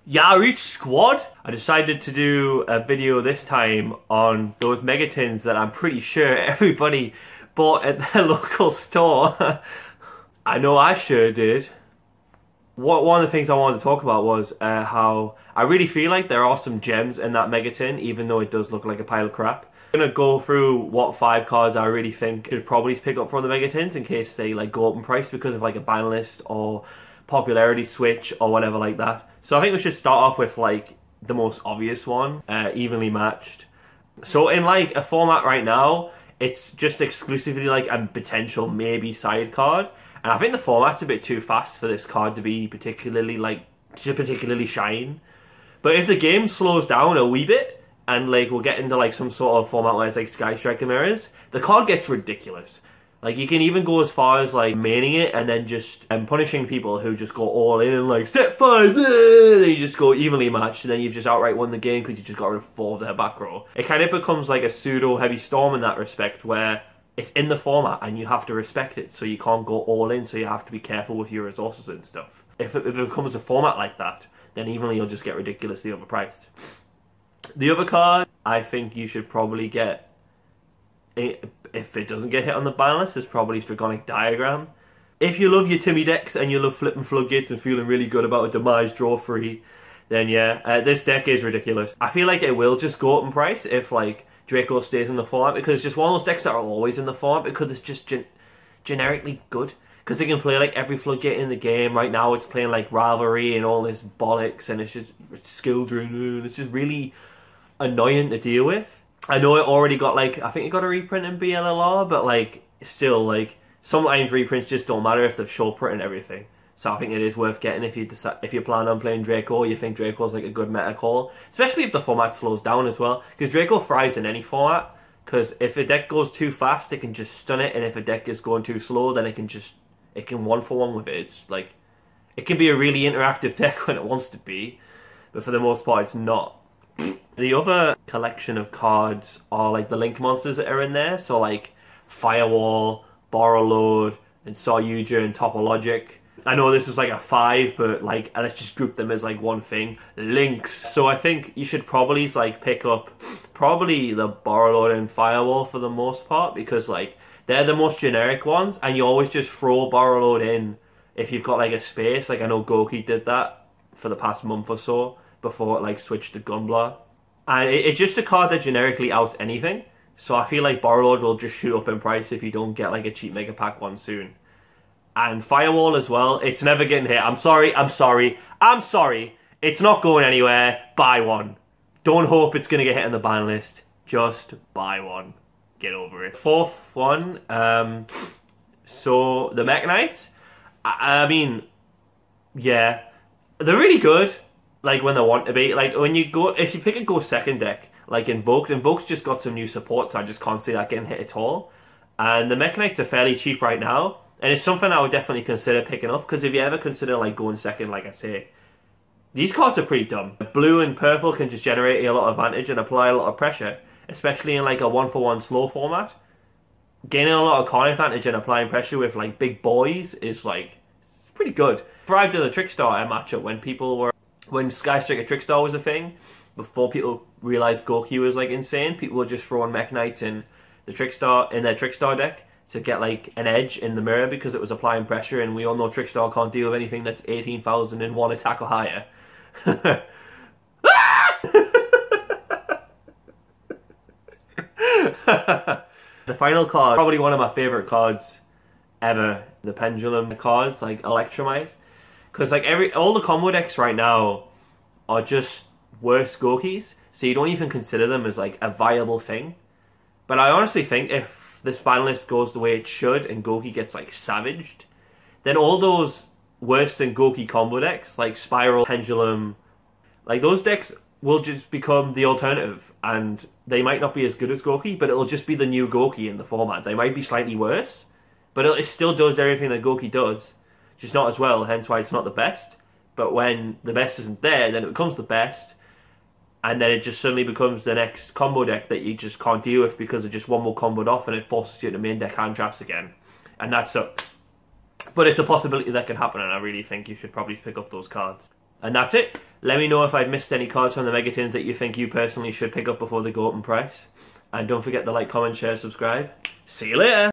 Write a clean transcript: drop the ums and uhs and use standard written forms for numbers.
Yaruch Squad. I decided to do a video this time on those megatins that I'm pretty sure everybody bought at their local store. I know I sure did. One of the things I wanted to talk about was how I really feel like there are some gems in that megatin, even though it does look like a pile of crap. I'm gonna go through what 5 cards I really think should probably pick up from the megatins in case they like go up in price because of like a ban list or popularity switch or whatever like that. So I think we should start off with like the most obvious one, evenly matched. So in like a format right now, it's just exclusively like a potential maybe side card. And I think the format's a bit too fast for this card to be particularly shine. But if the game slows down a wee bit, and like we'll get into like some sort of format where it's like Sky Striker mirrors, the card gets ridiculous. Like you can even go as far as like maining it and then just punishing people who just go all in and like set 5, then you just go evenly matched and then you've just outright won the game because you just got rid of 4 of their back row. It kind of becomes like a pseudo heavy storm in that respect where it's in the format and you have to respect it, so you can't go all in, so you have to be careful with your resources and stuff. If it becomes a format like that, then evenly you'll just get ridiculously overpriced. The other card I think you should probably get, if it doesn't get hit on the ban list, is probably Stragonic Diagram. If you love your Timmy decks and you love flipping floodgates and feeling really good about a demise draw free, then yeah, this deck is ridiculous. I feel like it will just go up in price if like Draco stays in the format, because it's just one of those decks that are always in the format because it's just generically good. Because they can play like every floodgate in the game. Right now it's playing like Rivalry and all this bollocks, and it's just skill driven. It's just really annoying to deal with. I know it already got like, I think it got a reprint in BLLR, but like still like sometimes reprints just don't matter if they've short print and everything. So I think it is worth getting if you decide, if you plan on playing Draco, you think Draco's like a good meta call, especially if the format slows down as well, because Draco fries in any format. Because if a deck goes too fast, it can just stun it, and if a deck is going too slow, then it can 1-for-1 with it. It's like, it can be a really interactive deck when it wants to be, but for the most part it's not. The other collection of cards are like the link monsters that are in there, so like Firewall, Borrow Load, and Saryuja and Topologic. I know this was like a 5, but like let's just group them as like one thing. Links. So I think you should probably like pick up probably the Borrow Load and Firewall for the most part, because like they're the most generic ones, and you always just throw Borrow Load in if you've got like a space. Like I know Goki did that for the past month or so before it like switched to Gunblower. And it's just a card that generically outs anything. So I feel like Borrow Load will just shoot up in price if you don't get like a cheap Mega Pack one soon. And Firewall as well, it's never getting hit. I'm sorry. It's not going anywhere. Buy one. Don't hope it's going to get hit on the ban list. Just buy one. Get over it. 4th one, so the Mekk-Knight. I mean, yeah, they're really good. Like when they want to be. Like when you go, if you pick a go second deck, like Invoke's just got some new support, so I just can't see that getting hit at all. And the Mekk-Knights are fairly cheap right now, and it's something I would definitely consider picking up, because if you ever consider like going second, like I say, these cards are pretty dumb. Blue and purple can just generate a lot of advantage and apply a lot of pressure, especially in like a 1-for-1 slow format. Gaining a lot of card advantage and applying pressure with like big boys is like, it's pretty good. Thrived in the Trickstar matchup when Sky Striker Trickstar was a thing, before people realised Goki was like insane. People were just throwing Mekk-Knights in their Trickstar deck to get like an edge in the mirror because it was applying pressure, and we all know Trickstar can't deal with anything that's 18,001 attack or higher. The final card, probably one of my favourite cards ever, the Pendulum cards, like Electromite. Because like all the combo decks right now are just worse Gokis, so you don't even consider them as like a viable thing. But I honestly think if this finalist goes the way it should and Goki gets like savaged, then all those worse than Goki combo decks, like Spiral, Pendulum, like those decks will just become the alternative, and they might not be as good as Goki, but it'll just be the new Goki in the format. They might be slightly worse, but it still does everything that Goki does, just not as well, hence why it's not the best. But when the best isn't there, then it becomes the best, and then it just suddenly becomes the next combo deck that you just can't deal with because it just one more comboed off and it forces you to main deck hand traps again. And that sucks. But it's a possibility that can happen, and I really think you should probably pick up those cards. And that's it. Let me know if I've missed any cards from the Megatins that you think you personally should pick up before they go up in price. And don't forget to like, comment, share, subscribe. See you later!